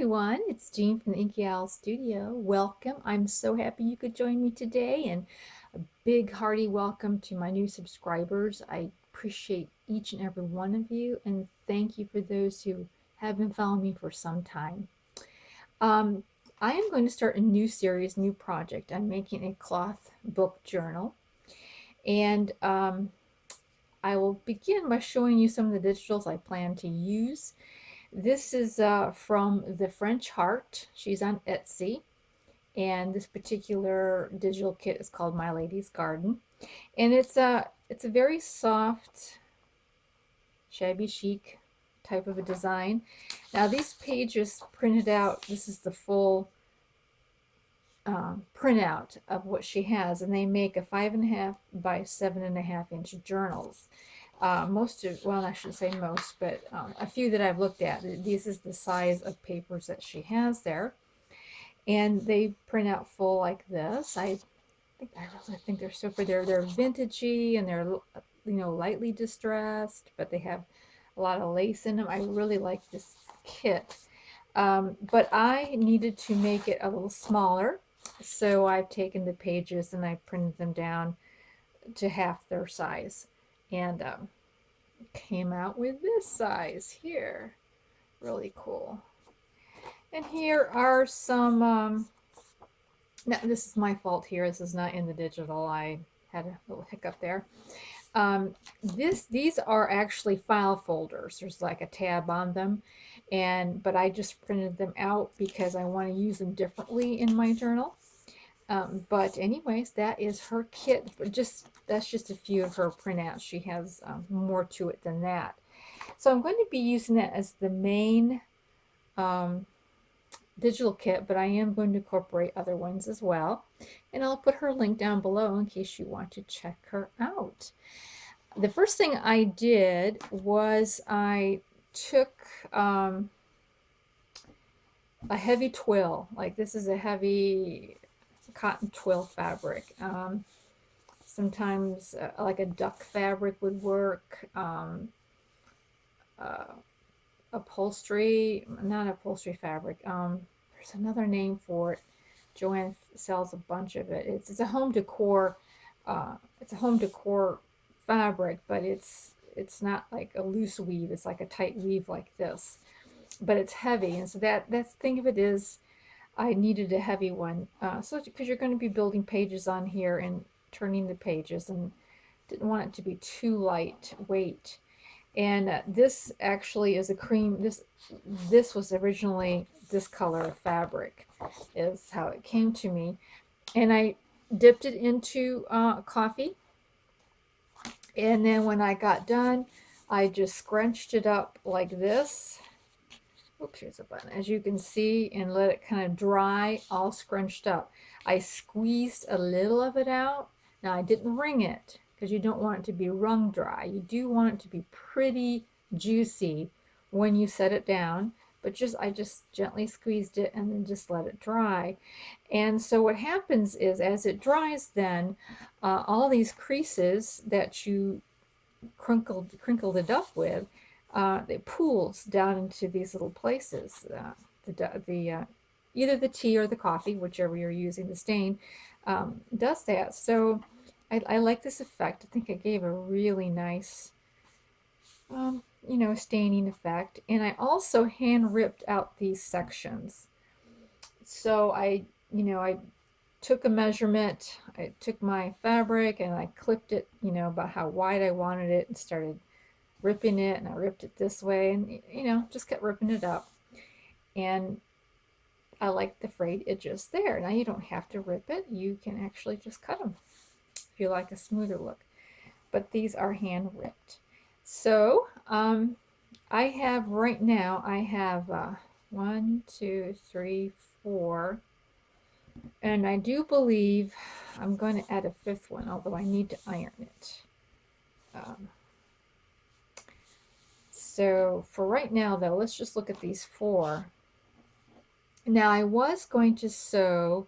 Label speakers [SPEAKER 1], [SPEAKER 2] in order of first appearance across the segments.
[SPEAKER 1] everyone, it's Jean from the Inky Studio. Welcome. I'm so happy you could join me today, and a big hearty welcome to my new subscribers. I appreciate each and every one of you, and thank you for those who have been following me for some time. Um, I am going to start a new series, new project. I'm making a cloth book journal, and I will begin by showing you some of the digitals I plan to use. This is from the French Heart. She's on Etsy, and this particular digital kit is called My Lady's Garden, and it's a very soft, shabby chic type of a design. Now these pages printed out. This is the full printout of what she has, and they make a 5.5 by 7.5 inch journals. Most of, well, I shouldn't say most, but a few that I've looked at, this is the size of papers that she has there. And they print out full like this. I really think they're super. They're vintagey, and they're lightly distressed, but they have a lot of lace in them. I really like this kit. But I needed to make it a little smaller, so I've taken the pages and I printed them down to half their size, and came out with this size here. Really cool. And here are some, now this is my fault here. This is not in the digital. I had a little hiccup there. These are actually file folders. There's like a tab on them, but I just printed them out because I want to use them differently in my journal. But anyways, that is her kit. That's just a few of her printouts. She has more to it than that. So I'm going to be using that as the main digital kit, but I am going to incorporate other ones as well. And I'll put her link down below in case you want to check her out. The first thing I did was I took a heavy twill. Like, this is a heavy cotton twill fabric. Sometimes like a duck fabric would work. Upholstery, not upholstery fabric. There's another name for it. Joanne sells a bunch of it. It's a home decor. It's a home decor fabric, but it's not like a loose weave. It's like a tight weave like this, but it's heavy, and so that's think of it as I needed a heavy one. So because you're going to be building pages on here and turning the pages, and didn't want it to be too lightweight. And this actually is a cream. This was originally this color of fabric, is how it came to me. And I dipped it into coffee. And then when I got done, I just scrunched it up like this. Oops, here's a button. As you can see, and let it kind of dry, all scrunched up. I squeezed a little of it out. Now, I didn't wring it, because you don't want it to be wrung dry. You do want it to be pretty juicy when you set it down, but I just gently squeezed it and then just let it dry. And so what happens is, as it dries, then all these creases that you crinkled it up with, it pools down into these little places. Either the tea or the coffee, whichever you're using, the stain, does that. So I like this effect. I think I gave a really nice, staining effect. And I also hand ripped out these sections. So I took a measurement. I took my fabric and I clipped it, about how wide I wanted it, and started ripping it. And I ripped it this way, and just kept ripping it up. And I like the frayed edges there. Now, you don't have to rip it. You can actually just cut them if you like a smoother look. But these are hand ripped. So I have right now, I have 1, 2, 3, 4. And I do believe I'm going to add a fifth one, although I need to iron it. So for right now, though, let's just look at these 4. Now, I was going to sew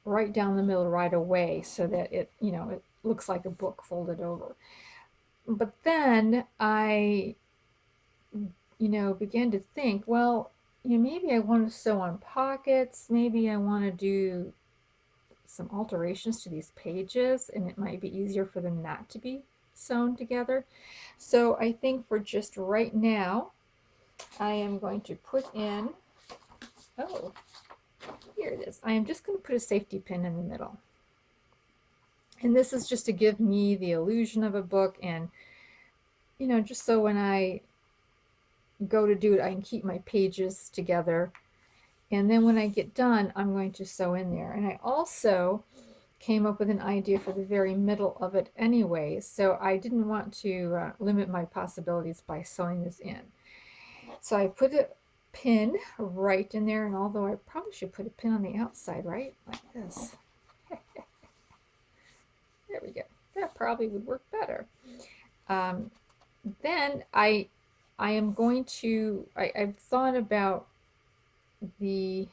[SPEAKER 1] right down the middle right away so that it looks like a book folded over. But then I began to think, well, maybe I want to sew on pockets. Maybe I want to do some alterations to these pages, and it might be easier for them not to be sewn together. So I think for just right now, I am going to put in, oh, here it is. I am just going to put a safety pin in the middle. And this is just to give me the illusion of a book, and, just so when I go to do it, I can keep my pages together. And then when I get done, I'm going to sew in there. And I also came up with an idea for the very middle of it anyway, so I didn't want to limit my possibilities by sewing this in. So I put a pin right in there, and although I probably should put a pin on the outside, right? Like this. There we go. That probably would work better. Then I am going to, I've thought about the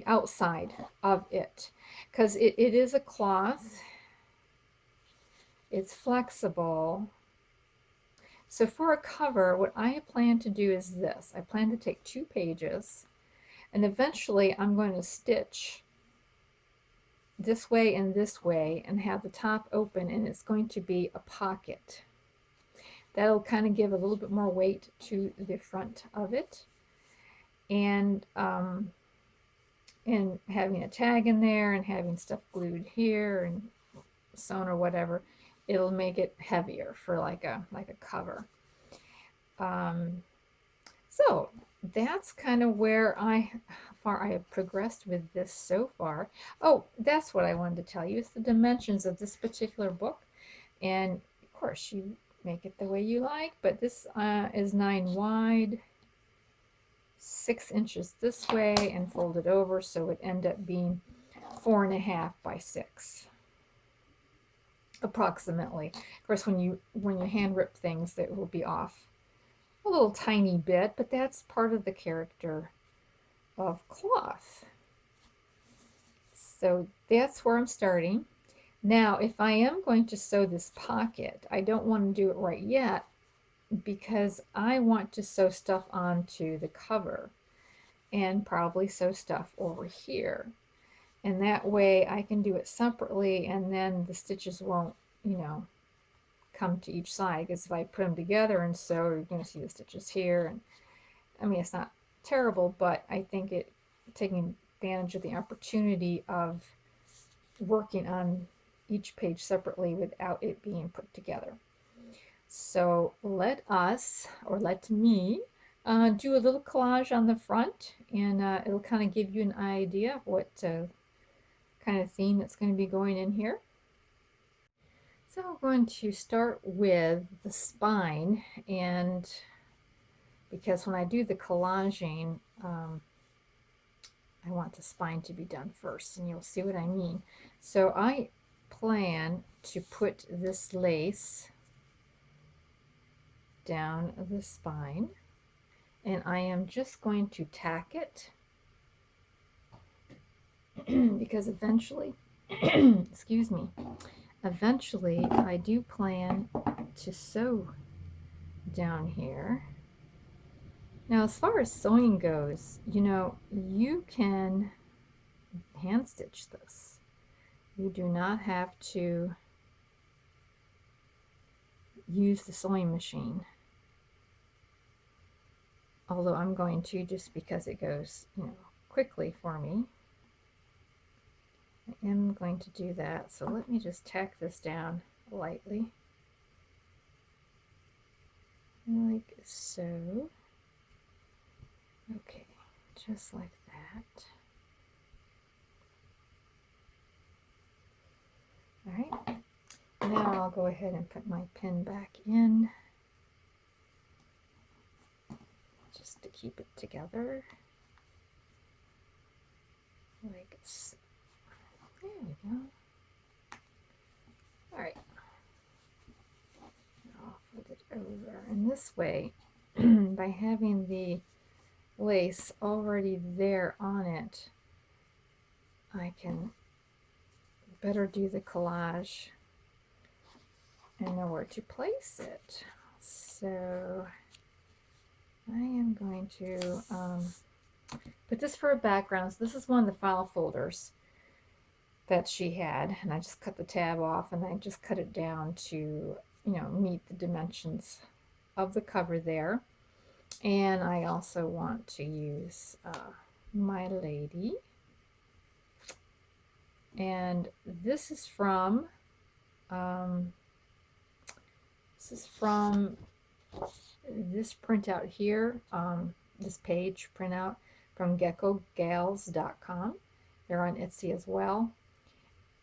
[SPEAKER 1] outside of it, because it is a cloth. It's flexible. So for a cover, what I plan to do is this. I plan to take 2 pages, and eventually I'm going to stitch this way and this way and have the top open, and it's going to be a pocket. That'll kind of give a little bit more weight to the front of it. And having a tag in there and having stuff glued here and sewn or whatever, it'll make it heavier for like a cover. So that's kind of where how far I have progressed with this so far. Oh, that's what I wanted to tell you. It's the dimensions of this particular book, and of course you make it the way you like, but this is 9 wide, 6 inches this way, and folded over, so it ended up being 4.5 by 6 approximately. Of course, when you hand rip things, that will be off a little tiny bit, but that's part of the character of cloth. So that's where I'm starting. Now, if I am going to sew this pocket, I don't want to do it right yet because I want to sew stuff onto the cover and probably sew stuff over here. And that way I can do it separately, and then the stitches won't, come to each side, because if I put them together and sew, you're going to see the stitches here. And I mean, it's not terrible, but I think taking advantage of the opportunity of working on each page separately without it being put together. So let me do a little collage on the front, and it'll kind of give you an idea of what kind of theme that's going to be going in here. So I'm going to start with the spine, and because when I do the collaging, I want the spine to be done first, and you'll see what I mean. So I plan to put this lace down the spine, and I am just going to tack it because eventually, excuse me, eventually I do plan to sew down here. Now, as far as sewing goes, you can hand stitch this. You do not have to use the sewing machine. Although I'm going to, just because it goes, quickly for me. I am going to do that. So let me just tack this down lightly. Like so. Okay, just like that. All right, now I'll go ahead and put my pin back in, just to keep it together, like so. There we go. All right, I'll fold it over, and this way, by having the lace already there on it, I can better do the collage and know where to place it. So I am going to put this for a background. So this is one of the file folders that she had, and I just cut the tab off and I just cut it down to, meet the dimensions of the cover there. And I also want to use My Lady. And this is from this printout here, this page printout from geckogals.com. They're on Etsy as well.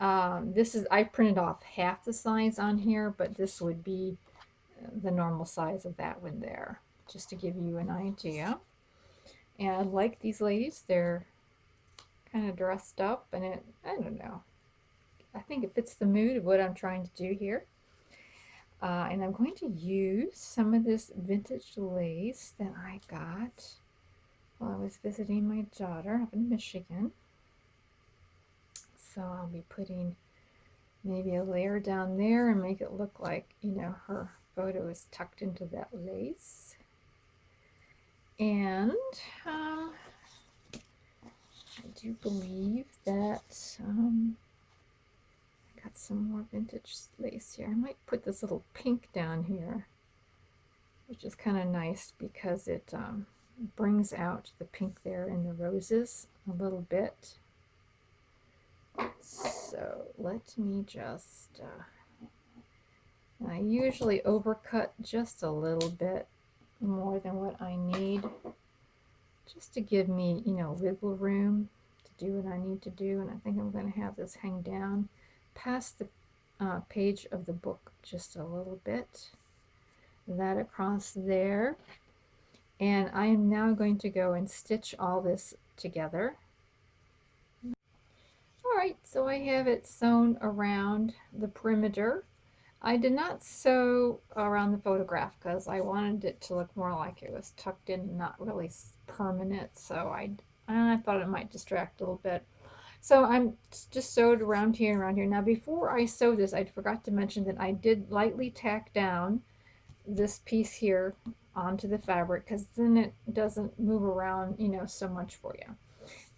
[SPEAKER 1] I printed off half the size on here, but this would be the normal size of that one there, just to give you an idea. And I like these ladies. They're kind of dressed up, and I don't know. I think it fits the mood of what I'm trying to do here. And I'm going to use some of this vintage lace that I got while I was visiting my daughter up in Michigan. So I'll be putting maybe a layer down there and make it look like, her photo is tucked into that lace. And I do believe that I got some more vintage lace here. I might put this little pink down here, which is kind of nice because it brings out the pink there in the roses a little bit. So let me just, I usually overcut just a little bit more than what I need, just to give me, wiggle room to do what I need to do. And I think I'm going to have this hang down past the page of the book just a little bit. That across there. And I am now going to go and stitch all this together. Alright, so I have it sewn around the perimeter. I did not sew around the photograph because I wanted it to look more like it was tucked in and not really permanent, so I thought it might distract a little bit. So I'm just sewed around here and around here. Now before I sew this, I forgot to mention that I did lightly tack down this piece here onto the fabric, because then it doesn't move around, so much for you.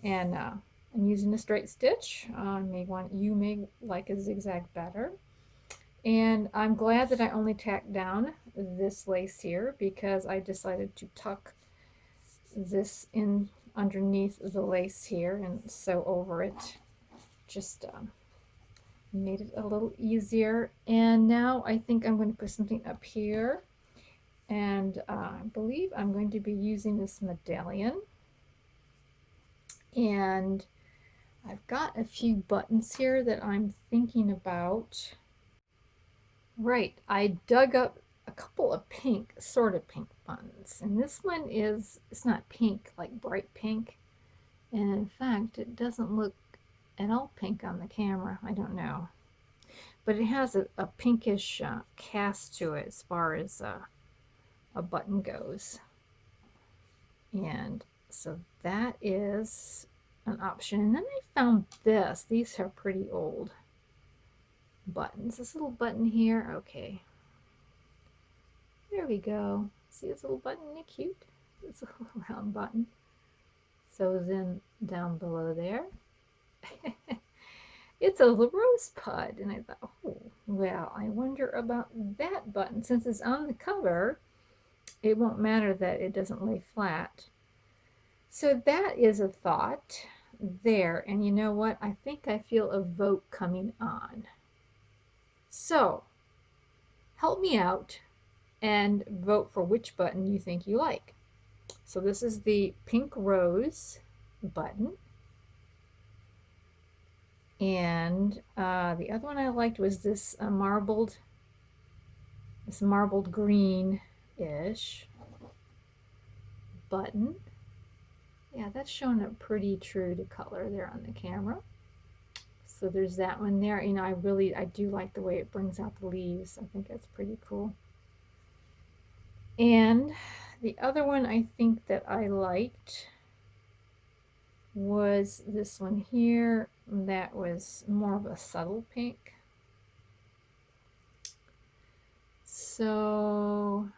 [SPEAKER 1] And I'm using a straight stitch. You may like a zigzag better. And I'm glad that I only tacked down this lace here, because I decided to tuck this in underneath the lace here and sew over it. Just made it a little easier. And now I think I'm going to put something up here. And I believe I'm going to be using this medallion. And I've got a few buttons here that I'm thinking about. Right, I dug up a couple of pink, sort of pink buttons. And this one it's not pink, like bright pink. And in fact, it doesn't look at all pink on the camera. I don't know. But it has a pinkish cast to it as far as a button goes. And so that is an option. And then I found this. These are pretty old buttons. This little button here. Okay. There we go. See this little button? Isn't it cute? It's a little round button. So then down below there. It's a little rosebud. And I thought, oh, well, I wonder about that button. Since it's on the cover, it won't matter that it doesn't lay flat. So that is a thought there. And you know what? I think I feel a vote coming on. So help me out and vote for which button you think you like. So this is the pink rose button. And the other one I liked was this marbled green-ish button. Yeah, that's showing up pretty true to color there on the camera. So there's that one there. I do like the way it brings out the leaves. I think that's pretty cool. And the other one I think that I liked was this one here. That was more of a subtle pink. So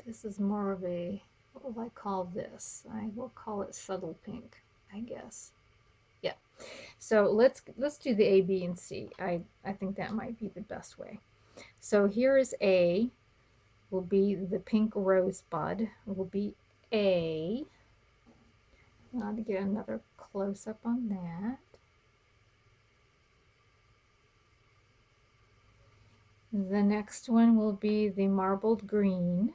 [SPEAKER 1] This is more of a, what will I call this? I will call it subtle pink, I guess. Yeah. So let's do the A, B, and C. I think that might be the best way. So here is A, will be the pink rosebud, will be A. I'll get another close up on that. The next one will be the marbled green.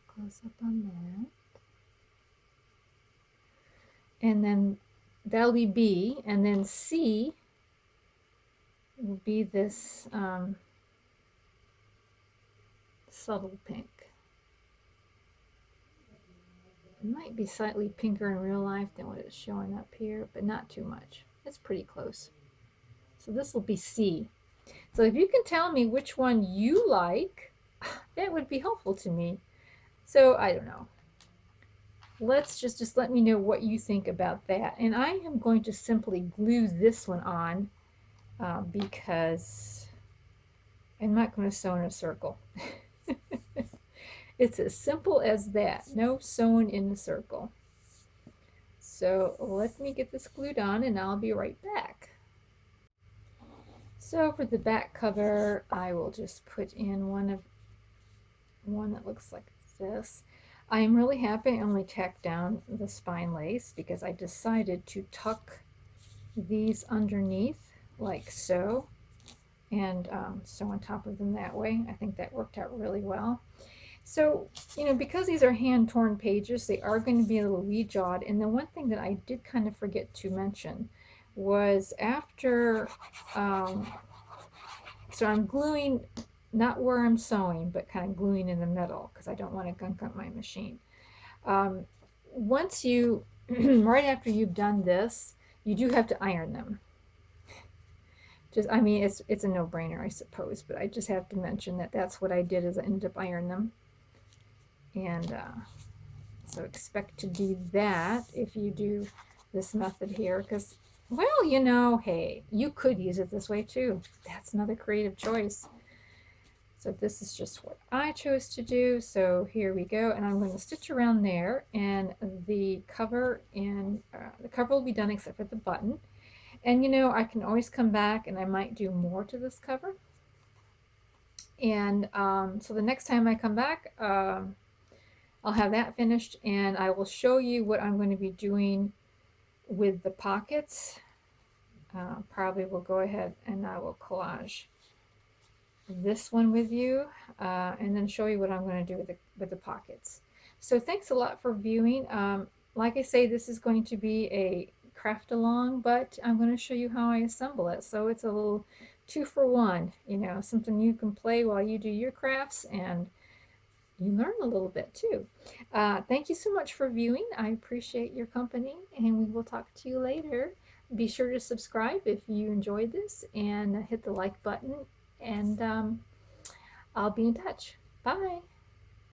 [SPEAKER 1] Close up on that. And then that'll be B, and then C will be this subtle pink. It might be slightly pinker in real life than what it's showing up here, but not too much. It's pretty close. So this will be C. So if you can tell me which one you like, that would be helpful to me. So I don't know. Let's just let me know what you think about that. And I am going to simply glue this one on because I'm not going to sew in a circle. It's as simple as that. No sewing in the circle. So let me get this glued on and I'll be right back. So for the back cover, I will just put in one that looks like this. I am really happy I only tacked down the spine lace because I decided to tuck these underneath like so and sew on top of them that way. I think that worked out really well. So, you know, because these are hand-torn pages, they are going to be a little wee-jawed. And the one thing that I did kind of forget to mention was after, so I'm gluing, not where I'm sewing, but kind of gluing in the middle because I don't want to gunk up my machine. Once you, right after you've done this, you do have to iron them. I mean, it's a no-brainer, I suppose, but I just have to mention that that's what I did is I ended up ironing them. And so expect to do that if you do this method here, because, well, you know, hey, you could use it this way too. That's another creative choice. So this is just what I chose to do. So here we go, and I'm going to stitch around there, and the cover will be done except for the button. And you know, I can always come back and I might do more to this cover. And so the next time I come back, I'll have that finished and I will show you what I'm going to be doing with the pockets. Probably will go ahead and I will collage this one with you and then show you what I'm going to do with the pockets. So thanks a lot for viewing. Like I say, this is going to be a craft along, but I'm going to show you how I assemble it. So it's a little 2-for-1, you know, something you can play while you do your crafts and you learn a little bit too. Thank you so much for viewing. I appreciate your company and we will talk to you later. Be sure to subscribe if you enjoyed this and hit the like button and I'll be in touch. Bye.